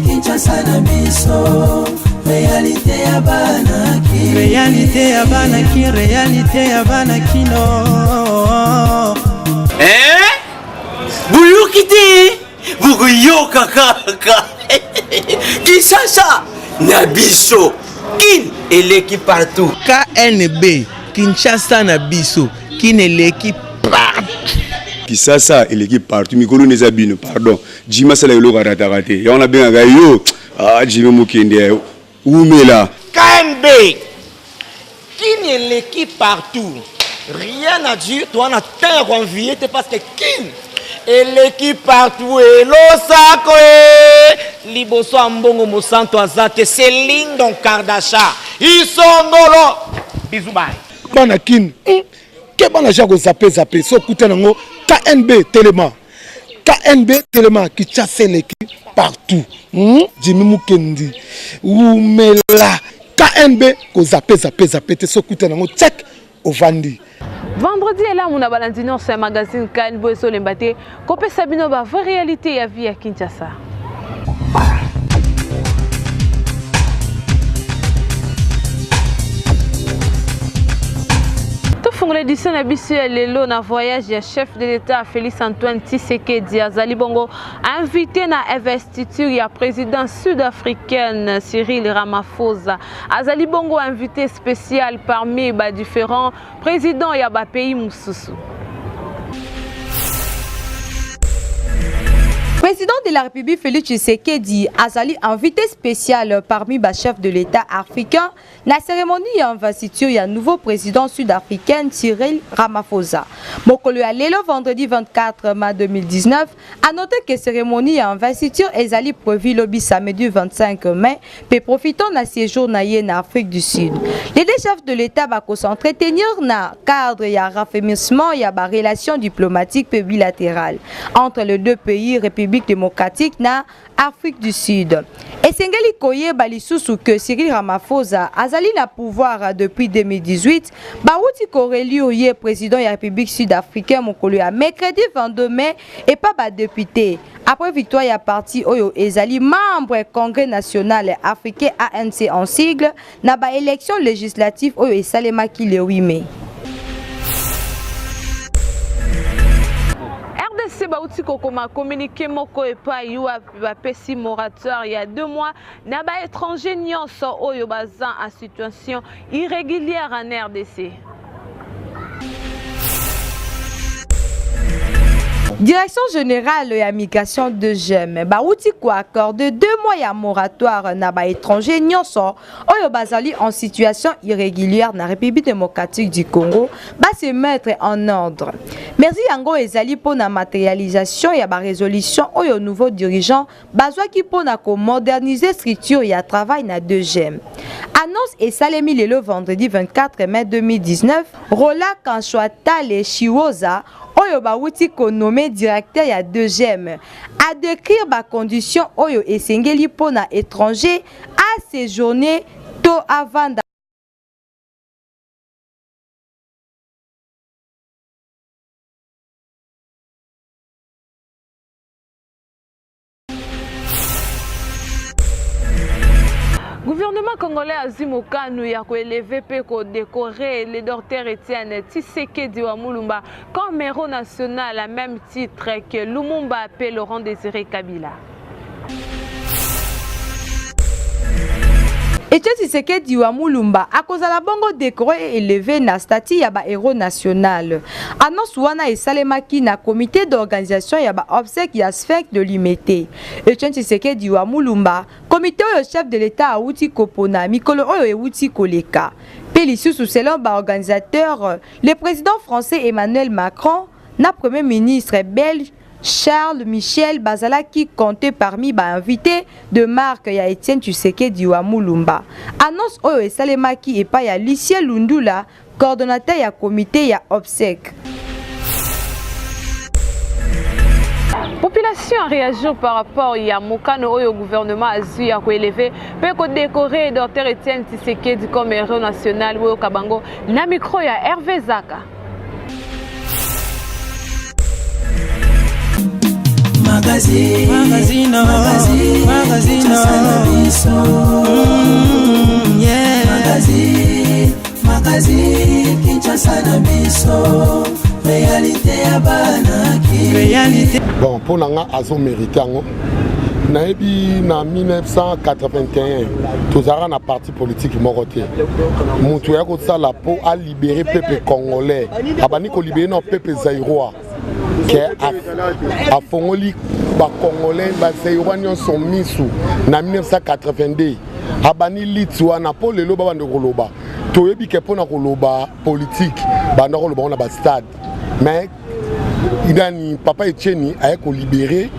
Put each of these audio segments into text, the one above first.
Kinshasa na biso. Réalité ya banaki. Réalité ya banaki. Réalité ya banaki no. Buyukiti. Buguyoka kaka. Kinshasa na biso. Kin eleki partout. KNB Kinshasa na biso. Kin eleki partout. Kinshasa eleki partout. Mikolo nezabino pardon. Jima sala yolo karata kate. Ya on a bien yo. Ah Jima mukende. Oumela. KNB. Kin eleki partout. Rien à dire. Toi on a tant envié parce que Kin eleki partout et l'osako liboso ambongo mosanto azate Céline Don Kardasha isongolo bizubai bana kin ke bana jako zape so kutanango KNB Telema qui chasse l'équipe partout Jimmy Mukendi Oumela KNB ko zape te so kutanango check ovandi. Vendredi est là, mon abalandino, c'est un magazine Kanbo sur l'embâté. Copé Sabino, bah, vraie réalité à vie à Kinshasa. Pour l'édition habituelle, le voyage du chef de l'État Félix Antoine Tshisekedi Azali Bongo invité na investiture ya président sud-africaine Cyril Ramaphosa. Azali Bongo invité spécial parmi différents présidents ya pays mususu. Président de la République Félix Tshisekedi Azali invité spécial parmi les chefs de l'État africain. La cérémonie d'investiture y a nouveau président sud-africain Cyril Ramaphosa. Mokolo le vendredi 24 mai 2019 a noté que la cérémonie d'investiture est allée prévue le samedi 25 mai pour profiter de séjour en Afrique du Sud. Les deux chefs de l'État vont concentrer tenir na cadre et raffermissement et la relation diplomatique et bilatérale entre les deux pays République démocratique na Afrique du Sud. Et Sengeli Koye Balisusu que Cyril Ramaphosa azali na pouvoir depuis 2018, Baouti Korelio ye président de la République sud-africaine mokolo ya mercredi 22 mai et pas ba député. Après victoire ya parti Oyo ezali membre Congrès national africain ANC en sigle na ba élection législative Oyo esalemaki le 8 mai. RDC Baouti Kokoma communiqué moko epa yuwa bapesi moratoire il y a 2 mois na ba étranger nyonso oyo bazan en situation irrégulière en RDC. Direction générale de la migration de GEM, Baouti quoi accorde 2 mois à moratoire na ba étranger nyonso oyo bazali en situation irrégulière na République démocratique du Congo ba se mettre en ordre. Merci yango ezali pour la matérialisation ya ba résolution oyo nouveau dirigeant bazwa ki pour na ko moderniser structure ya travail na 2 GEM. Annonce et salemi le vendredi 24 mai 2019, Rola Kanchwata le Chiwoza Oyo Baouti ko nommé directeur ya 2 GEM à décrire ba condition Oyo esengeli pona étranger à séjourner tôt avant Gouvernement congolais Azimoka nous y a élevé pour décorer le docteur Etienne Tshisekedi wa Mulumba comme héros national à même titre que Lumumba appelle Laurent Désiré Kabila. Etienne Tshisekedi wa Mulumba à cause de la bongo décoré et élevé na statut ya ba héros national. Annonce wana esalemaki na comité d'organisation ya ba obsèque ya sphère de l'imité. Etienne Tshisekedi wa Mulumba comité au chef de l'État a outi kopona mikolo oyo e outi koleka. Pélissu sous selon ba organisateur le président français Emmanuel Macron na premier ministre belge Charles Michel Bazala qui comptait parmi les invités de marque ya Etienne Tshisekedi wa Mulumba. Annonce oyo esalemaki et pas ya Lucien Lundula, coordonnateur ya comité ya obsèque. Population Population a réagi par rapport à Mokano au gouvernement Azu a élevé peut décorer Dr Etienne Tshisekedi comme héros national au Kabango na micro ya Hervé Zaka. Magazine Kinshasa na biso réalité ya banaki réalité. Bon, pour nanga azo mérité ngo naebi na 1981 tozara na parti politique moroté mutu ya kosala po a libérer peuple congolais abani ko libérer no peuple zaïrois que a fongoli ba congolais ba zaïrois nyonso misu na 1982 abani litwa na po lelo ba bande koloba toyebi ke pona koloba politique banda koloba na ba stade mais idani papa Etienne a ko libérer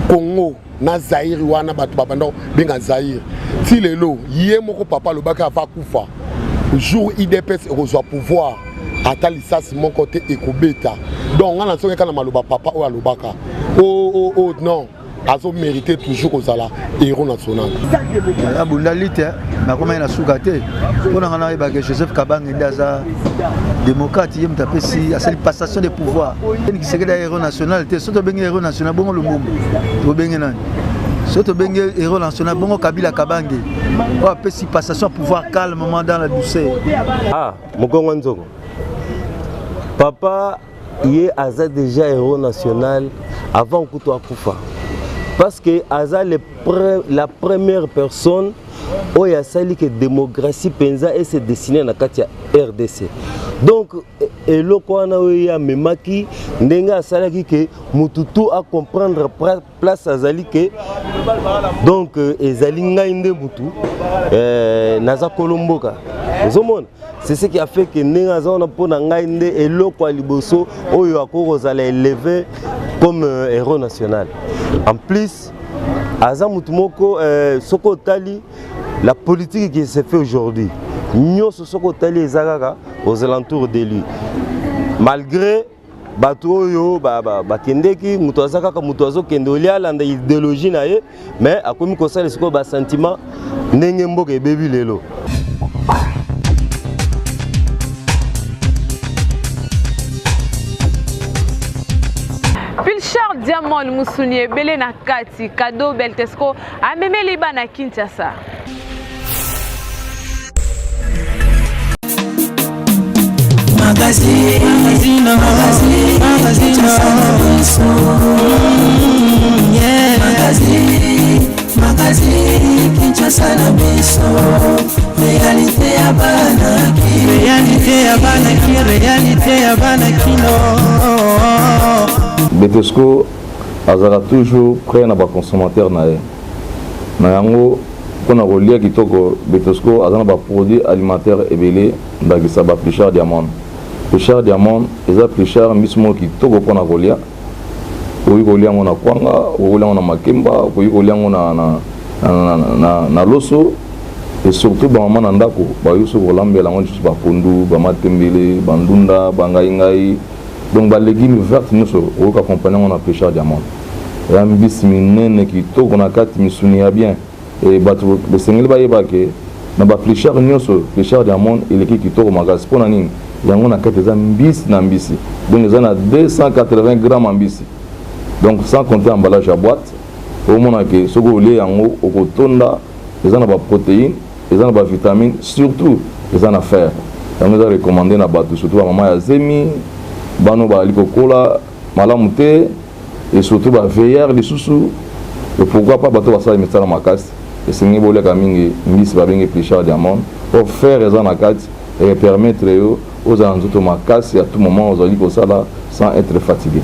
Congo na Zaïre wana batu babanda benga Zaïre ti lelo yé moko papa lobaka va kufa jour IDPS reçoit pouvoir atali sas mon côté ekobeta donc on a soki kana maloba papa o alobaka oh non azo mérité toujours aux ala héros national abundalite na koma na sukate pona ngana ba que Joseph Kabang ndaza démocrate yem tapesi asali passation de pouvoir qui c'est que héros national te soto bengi héros national bongo lumumba to bengi nani soto bengi héros national bongo Kabila Kabange o apesi passation de pouvoir calmement dans la douceur. Ah mokongo nzoko papa yé aza déjà héros national avant kuto akufa. Parce que Aza la première personne où il y a sali que démocratie penza et se dessiner na katia RDC. Donc et le quoi na ya memaki ndenga salaki que mututu à comprendre place azali que donc ezali ngainde mutu naza kolomboka. C'est ce qui a fait que ndenga zona pona ngainde et le quoi liboso oyo akoko zala élevé comme héros national. En plus, Aza Mutumoko, Soko Tali, la politique qui se fait aujourd'hui, nous Soko Tali et Zagaga aux alentours de lui. Malgré Batoyo, Bakendeki, Mutuazaka, Mutuazo, Kendolia, l'idéologie, mais à comme ça, les sentiments, Nengembo et Baby Lelo. Pilchard Diamond Moussounier Belé na Kati Kado Beltesco a même liba na Kinshasa. Magazine Kinshasa na biso réalité ya banaki Betesco azara toujours prêt à ba consommateur na yango pona rolia kitoko Betesco azana ba produit alimentaire ebele ndagisa ba Pilchard Diamond eza Pilchard mismo kitoko pona rolia oyi rolia ngona kwanga rolia ngona makemba oyi rolia ngona na loso et surtout ba mama ndako ba yuso rolambela ngona juste ba pondu ba matembele bandunda bangai donc les légumes verts nous sommes accompagnés on a Pilchard Diamond et un bis minene qui tourne na kati misunia bien et bato le sengeli ba yebake na ba Pilchard nyonso Pilchard Diamond et l'équipe qui tourne magas pona nini yango na kati za mbisi na mbisi donc ils ont 280 grammes en mbisi donc sans compter emballage à boîte au moins que ce que les yango au kotonda ils ont ba protéines ils ont ba vitamines surtout ils ont à fer donc nous a recommandé na bato surtout à maman ya Zemi bano ba likokola malamu te et surtout ba veillère les sous et pourquoi pas bato basala misala makasi et sengi boleka mingi mbisi ba bengi Pilchard Diamond pour faire raison na kati et permettre aux alentours makasi à tout moment aux ali kosala sans être fatigué.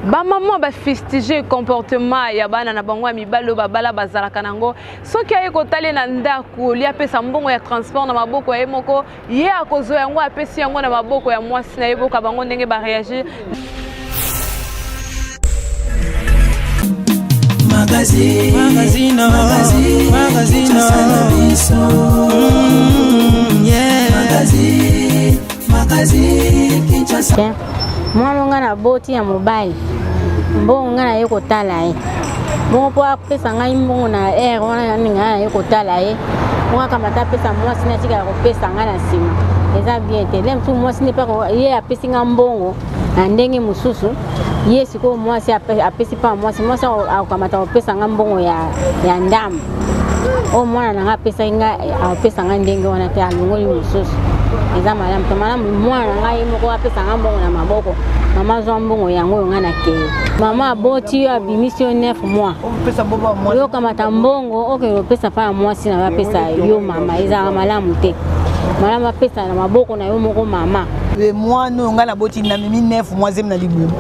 Ba maman ba festiger comportement ya bana na bango mibalo babala bazala kanango soki aye kotale na ndaku li apesa mbongo ya transport na maboko ya moko ye akozo yango apesi yango na maboko ya mwasi na yeboka bango ndenge ba réagir. Magazine Magazine Kinshasa. Mwana ngana boti ya mobile. Mbongo ngana yeko tala ye. Mbongo po apesa ngai mbongo na wana ngana yeko tala ye. Mbongo kama ta pesa mwasi na tika ko pesa ngana sima. Eza bien te. Lem tu mwasi ne pa ko ye apesi nga mbongo na ndenge mususu. Ye siko mwasi apesi pa mwasi akamata ko pesa nga mbongo ya ndamu. O mwana na nga pesa nga ndenge wana te alongoli mususu. Eza malamu to malamu mwana ngai moko apesa nga mbongo na maboko. Mama zwa mbongo yango ngana ke. Mama aboti yo abimisi 9 mois. Yo kamata mbongo oke pesa pa mwasi na pesa yo mama. Eza malamu te. Malamu pesa na maboko na yo moko mama. Le mwana ngana boti na mimi 9 mois na libu.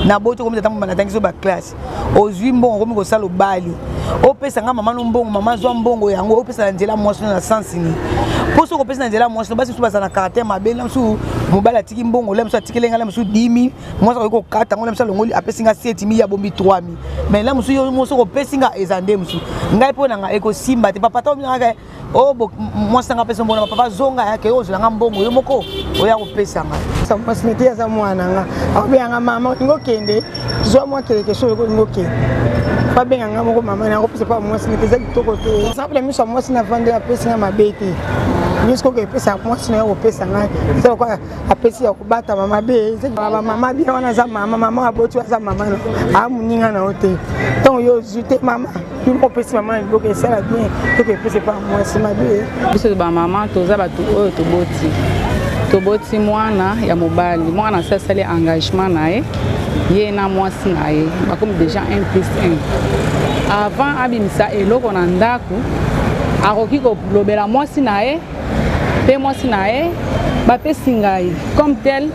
Na boti ko mtata mbana tangiso ba classe. Ozwi mbongo ko miko salo bali. O pesa nga mama no mbongo mama zwa mbongo yango o pesa nzela mwasi na sensi ni. Poso ko pesa nzela mwasi basi suba sana caractère mabela msu mobala tiki mbongo le msu atikelenga le msu 10000 mwasi ko kata ngole msu longoli apesinga 7000 ya bombi 3000 mais la msu yo msu ko pesinga ezande msu ngai pona nga eko simba te papa to nga o bo mwasi nga pesa mbona papa zonga yake yo zolanga mbongo yo moko oya ko pesa nga sa mwasi nete za mwana nga akobya mama ngokende zo mwa keleke so ko ngokende babenga nga moko mama na ko pesa pa mwasi nete za kitoko te simple miso mwasi na vande apesinga mabete Nisko ke pesa mwasi na yo pesa ngai so kwa apesi ya kubata mama be baba mama bi wana za mama aboti za mama amuninga na hote donc yo jute mama yo pesi mama boke sala bien to ke pesa pa mwasi mabe biso ba mama toza batu oyo toboti mwana ya mobali mwana sasa le engagement na ye na mwasi na ye bakomi déjà 1+1 avant abimisa eloko na ndako akoki kolobela mwasi na ye pe mwasi na ye bapesi ngai comme tel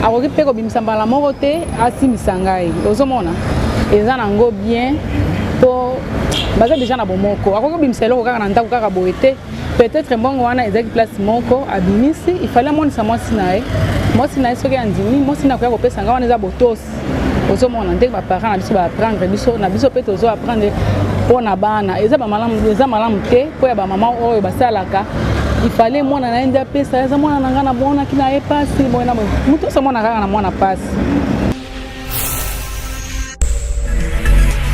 akoki mpe kobimisa mbala moko te asimisa ngai ozomona eza nango bien po baza déjà na bomoko akoki kobimisa eloko kaka na ndako kaka boye te peut-être mbongo wana ezaki place moko abimisi ifale amonisa mwasi na ye soki andimi mwasi na koya kopesa ngai wana eza botosi ozomona ndenge baparent na biso baapprendre biso na biso mpe tozo apprendre mpo na bana eza malamu te mpo ya bamama oyo basalaka ifale mwana na ye nde apesa eza mwana na ngai na monaki na ye pasi boye na boye moto osa mwana kaka na mwana pasi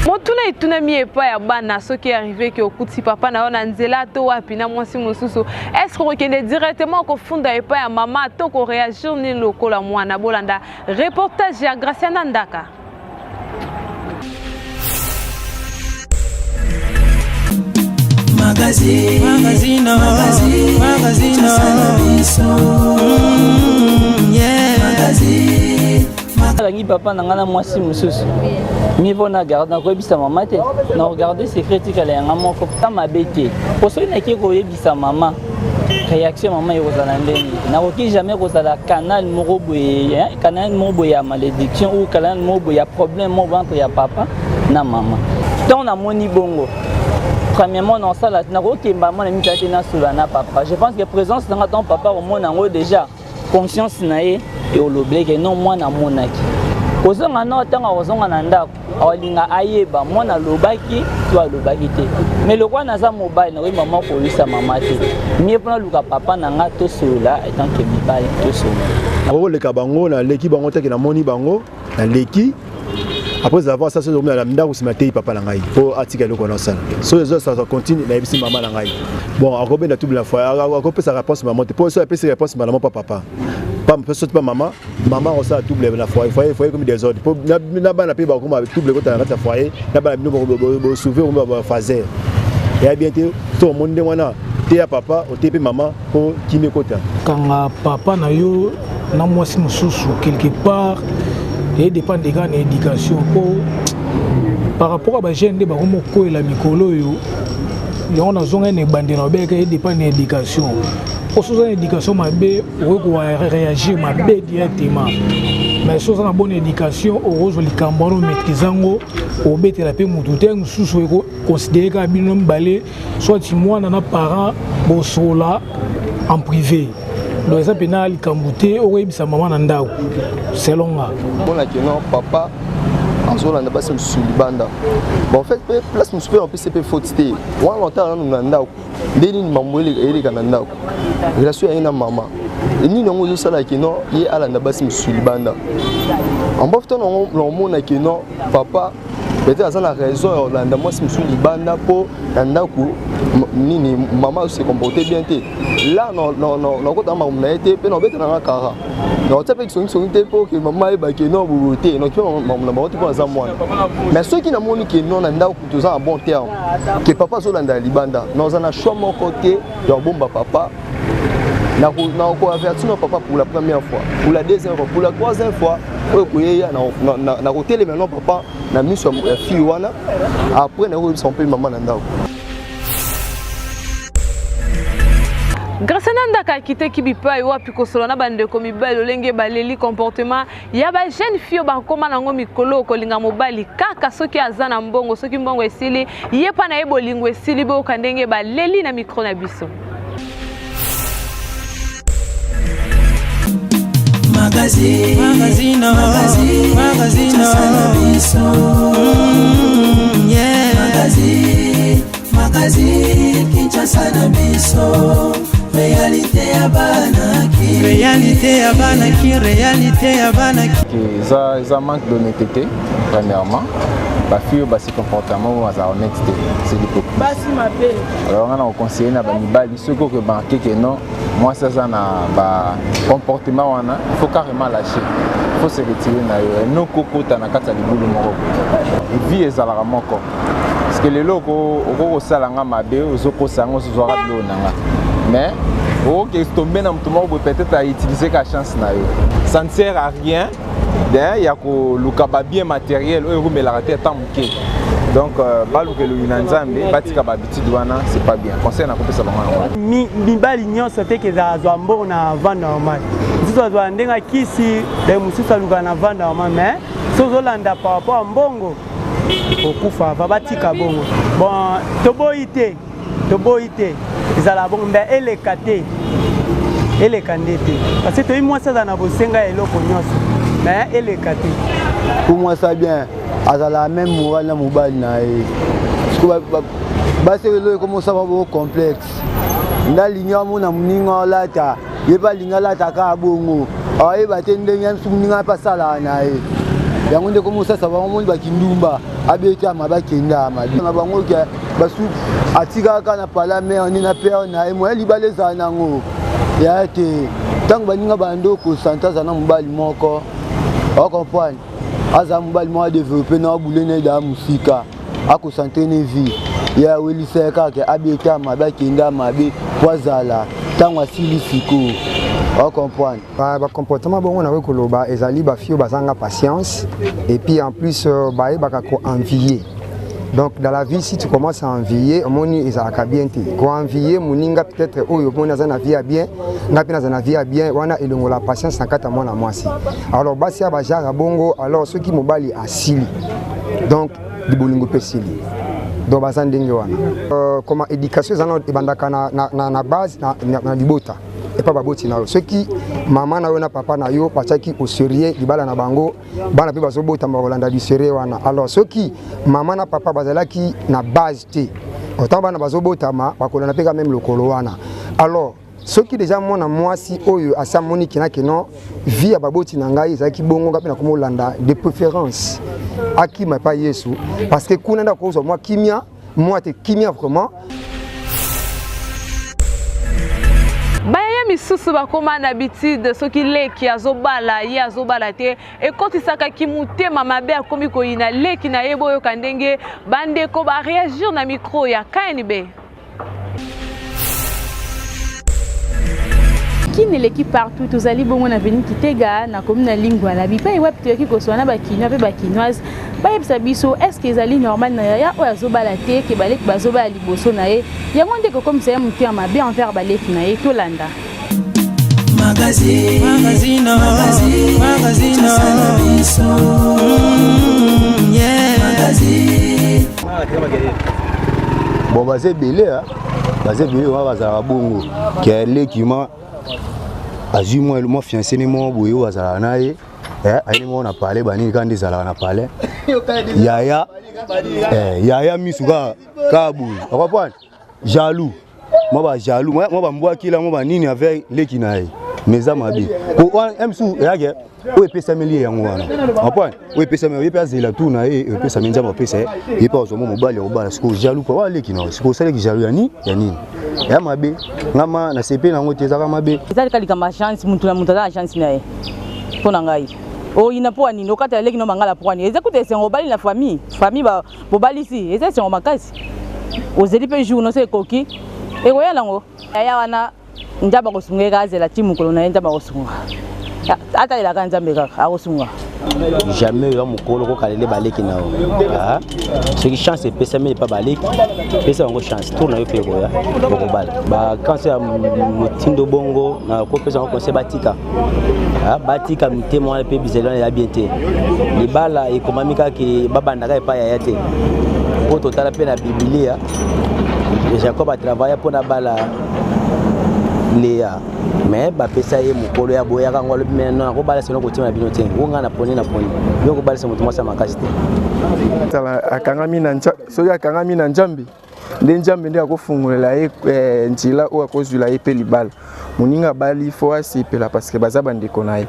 motuna itunami epa ya bana soki arrivé ke okuti papa na yo na nzela to wapi na mwasi mosusu est-ce que okende directement kofunda epa ya mama to ko réagir ni lokola mwana bolanda reportage ya Graciana Ndaka. Magazine. Magazine papa nangana mwasi mususu mivo na garde na koyebisa mama te na regarder secret kala yanga moko kama bete poso na ki koyebisa mama réaction mama ekozala ndenge na koki jamais kozala canal moko boye ya malédiction ou canal moko boye ya problème moko entre ya papa na mama tant na moni bongo premièrement dans ça là na kokemba mona mitate na sula na papa je pense que présence na ton papa au monde ngo déjà conscience na ye et au lobleke non moi na monaki kozonga na tanga kozonga na ndako awalinga ayeba mwana lobaki to alobaki te mais le quoi na za mobile na oui maman ko lisa mama te mieux pona luka papa na nga to sola etant que mibali to sola abo le kabango na leki bango te ke na moni bango na leki après avoir ça c'est donc la ndako simatei papa na ngai po atika loko na sala so les autres ça continue na ebisi mama na ngai bon akobe na toute la fois akope sa réponse maman te po so apesi réponse maman papa pas pas maman on ça double na foyer comme des autres po na bana pe ba comme double ko ta na foyer na bana bino bo sauver on va fazer et bien tout le monde wana te ya papa o te pe maman ko kimi kota kanga papa na yo na mwasi mususu quelque part et dépend des gars d'éducation par rapport à jeune de baromoko et la mikolo yo on a besoin de bande na beka et dépend de l'éducation pour ça l'éducation mabe on va réagir mabe directement mais si on a bonne éducation on va les cambaro maîtrisango au bete la pe mututengu susu ko considérer ka bino balé soit moi na parents bo sola en privé. Donc ça pénal kambuté oye bisa maman na ndako selon nga bona keno papa azola na basi musulibanda bon en fait place musupe on peut se peut faute té wa longtemps na ndako ndeni mamwele eleka na ndako relation ina mama ni non zo sala ki non ye ala na basi musulibanda en bof ton on mona ki non papa peut-être ça la raison la moi si musulibanda po ndako nini maman se comporter bien té là non ko tamba na été pe non beta na kara non ça peut que son té po que maman ba ki non beauté non ki na ba pour ça moi mais ceux qui na moni ki non ndako tout ça en bon terme que papa so landa libanda non on a choix mon côté de bomba papa na ko avertir non papa pour la première fois pour la deuxième fois pour la troisième fois na ko télé maintenant papa na mis sur fille wana après na ko son peu maman ndako. Grâce à Nanda qui te kibipa et wapi kosolana bande komi bel lenge baleli comportement ya ba jeune fille ba koma nango mikolo kolinga mobali kaka soki azana mbongo soki mbongo esili yepa na ebolingo esili bo kandenge baleli na micro na biso. Magazine Kinshasa na biso réalité ya banaki réalité ya banaki ça manque d'honnêteté premièrement ba fille ba si comportement wa za honnêteté c'est l'hypocrisie basi mabe alors on a conseillé na ba mibali soko que banquer que non moi ça na ba comportement wana il faut carrément lâcher il faut se retirer na yo no kokota na kata libulu moko vie ezalaka moko parce que les locaux au salanga mabe ozoko sango zozora blonanga mais ok tomber na mtuma peut-être à utiliser la chance na yo ça ne sert à rien il y a ko lukaba bien matériel o rumé la raté tant muké donc balu que le nzambe batika ba habitude wana c'est pas bien conseil na kopesa bango mi bali nyonso te ke za zwambo na vanda normal zizo zwa ndenga kisi de mususa luka na vanda normal mais sozolanda par rapport à mbongo okufa va batika bongo bon toboite ezala bongo mbe elekate elekandete parce que toi moi ça na bosenga eloko nyonso mais elekate pour moi ça bien azala même moral na mobali na e parce que le comment ça va beaucoup complexe ndalinga mona muninga lata yeba linga lata ka bongo aye batende nyam suninga pasala na e yango nde comme ça va mon ba kindumba abeta mabakenda amabi na bango ke basu atika kana pala mais on na peur na e moi libale za nango ya te tant baninga bando ko santaza na mobali moko on comprend aza mobali mo développer na boulene da musika ako santene vie ya welisa ka ke abeta mabakenda mabe poazala tant asili siko on comprend ba comportement bon on a koloba ezali ba fio bazanga patience et puis en plus ba ko envier. Donc dans la vie si tu commences à envier moni ezalaka bien te ko envier moninga peut-être oyo mona za na vie bien ngapi na za na vie bien wana elongo la patience na kata mona mwasi alors basi ba jara bongo alors ceux qui mobali asili donc dibolingo pesili donc bazandenge wana comment éducation za na ebandaka na base na libota et pas baboti na ceux qui maman na yo na papa na yo pachaki au sérieux libala na bango bana pe bazobota mbalanda du sérieux wana alors ceux qui maman na papa bazalaki na base te autant bana bazobota ma bakolana pe quand même lokolo wana alors ceux qui déjà mona mwasi oyo asa moni kina keno vie baboti na ngai ezaki bongo ngapi na komolanda de préférence aki ma pa Yesu parce que kuna nda ko moi kimia moi te kimia vraiment misusu bakoma na habitude soki leki azobala ye azobala te ekotisaka kimutema mabe akomi koyina leki na ye boyo kandenge bandeko ba réagir na micro ya KNB. Qui ne l'équipe partout, tous allez bon on a venu quitter ga na commune na lingua la bi pa web to ki ko so na ba kino pe ba kinoise ba yebisa biso est-ce que ezali normal na ya o azobala te ke balek bazobala liboso na ye yango ndeko comme ça mutema bien envers balek na ye to landa magazine bon basé belé on va za bongo ke lekima azui moi fiancé ni moi boyo wazala naye ayi mo na parler bani kandi zala na parler yaya misuka kabu comprendre jaloux moi ba jaloux moi ba mbwa kila moi ba nini avec leki naye mais ça m'a dit ko MSU yage o pesa meli yango wana apoi o pesa meli pesa la tourna e pesa menza ma pesa e pa zo mo mobali o bala siko jaloux pa wale kino siko sale ki jaloux yani ya mabe ngama na CP nango tezaka mabe ezali kalika ma chance muntu na muntu za chance na ye pona ngai o ina po ani no kata leki no mangala po ani ezakute sengo bali na famille ba bobali si ezali sengo makasi ozeli pe jour no se koki e ko yalango ya wana njaba ko sunga kazela timu ko na njaba ko sunga ata ila kanza mbeka akosunga jamais yo mukolo ko kalele baleki na ah ce qui chance et pesa mais pas baleki pesa ngo chance tourna yo pe ko ya ko bala ba cancer mutindo bongo na ko pesa ko se batika ah batika mtemo pe bizelana ya bienté li bala e komamika ki babanda ka pa ya te ko total pe na biblia Jacob a travaillé pour la bala Léa mais ba pesa ye mukolo ya boya ka ngolo maintenant ko bala seno ko tima bino te wonga na poni yo ko bala se mutu mwasa makasi te tala akangami na so ya akangami na njambi nde njambi nde akofungulela ye njila o akozula ye pe libala muninga bali fo asipela parce que baza bandeko na ye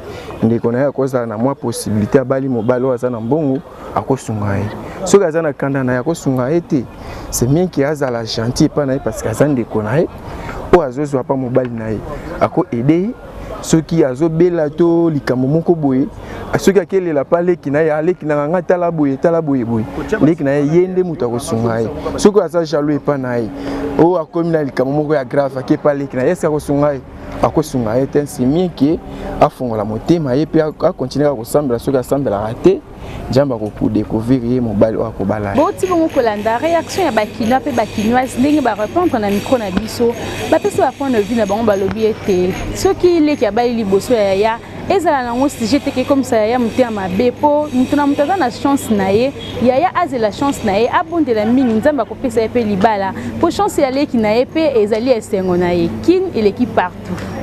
akozala na mwa possibilité ya bali mobali oyo aza na mbongo akosunga ye soki aza na kanda na ye akosunga ye te c'est bien ki azala gentil epa na ye parce que aza ndeko na ye oyo azozwa pa mobali na ye ako ede soki azobela to likambo moko boye soki akelela pa leki na ye aleki na nga tala boye leki na ye ye nde moto akosunga ye soki aza jaloux epa na ye oyo akomi na likambo moko ya grave ake pa leki na ye eske akosunga ye akosunga ye te c'est bien ke afongola motema ye mpe akontinue akosambela soki asambelaka te jamba ko découvrir ye mobali oyo akobala boti bongo kolanda réaction ya bakinois mpe bakinoise ndenge barépondre na micro na biso bapesa bapoint de vue na bango balobi ete soki leki abali liboso ya yaya ezala nango sujet teke comme ça yaya moto ya mabe mpo moto na moto aza na chance na ye yaya azela chance na ye abondela mingi nzambe akopesa ye mpe libala mpo chance ya leki na ye mpe ezali esengo na ye kin eleki partout.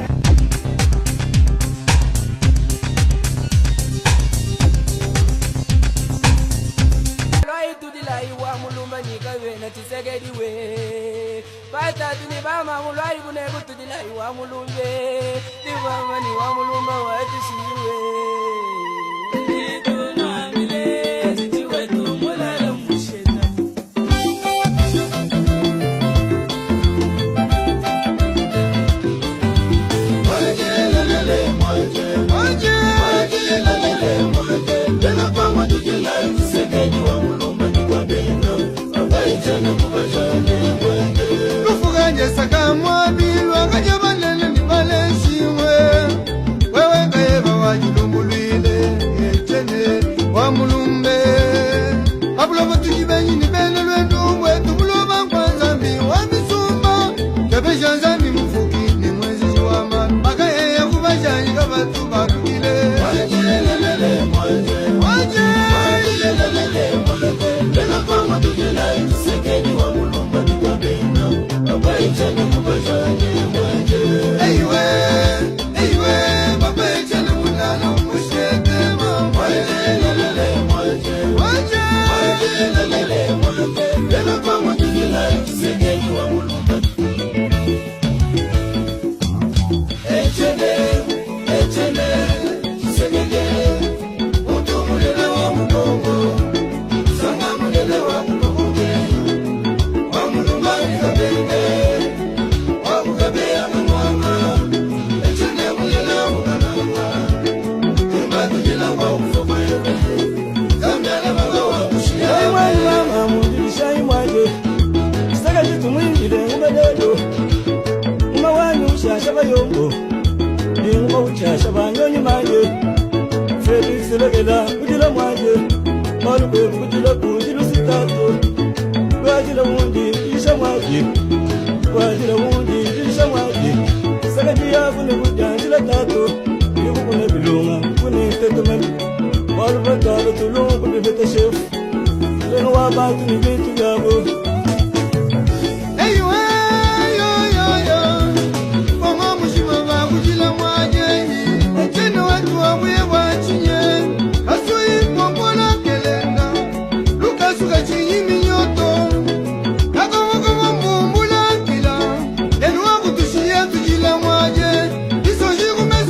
Iso jiku mesi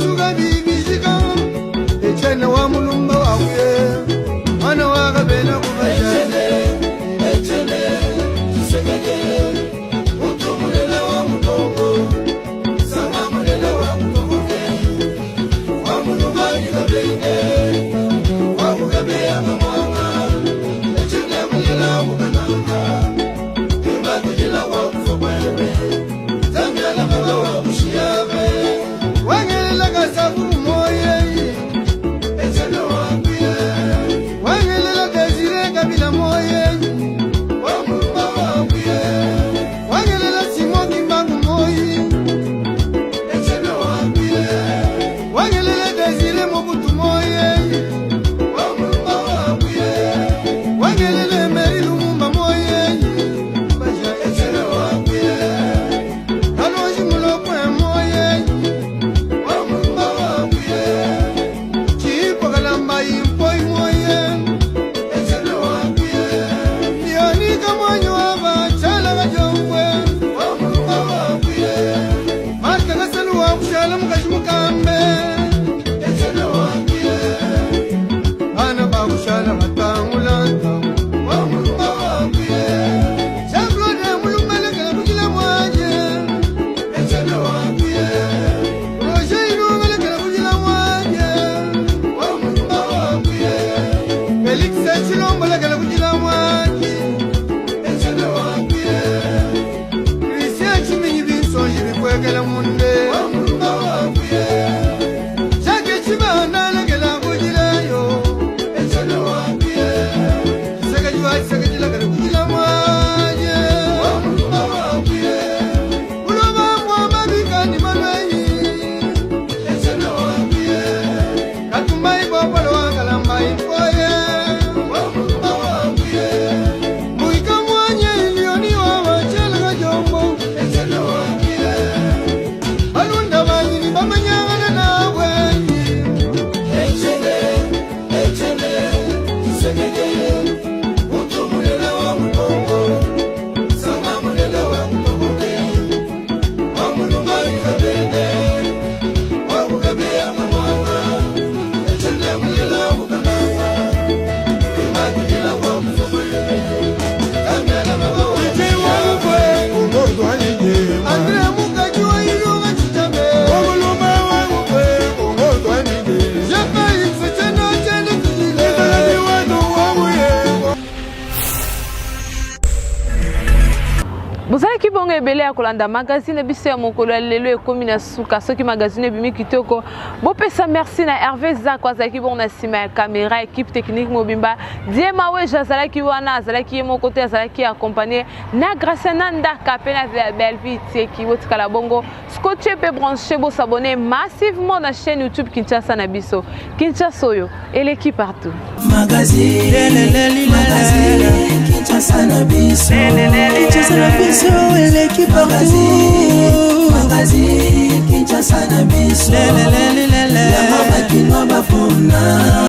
Bozala ki bongo ebele ya kolanda magazine biso ya mokolo lelo ekomi na suka soki magazine bimi kitoko bopesa merci na Hervé Zako azalaki bongo na sima ya caméra équipe technique mobimba Diema we azalaki wana azalaki ye moko te azalaki accompagné na Graciana Ndaka pe na belle vie tieki wotikala bongo scotché pe branché bo s'abonner massivement na chaîne YouTube Kinshasa na biso Kinshasa oyo et l'équipe partout magazine Kinshasa na biso Kinshasa na biso et l'équipe partout magazine Kinshasa na biso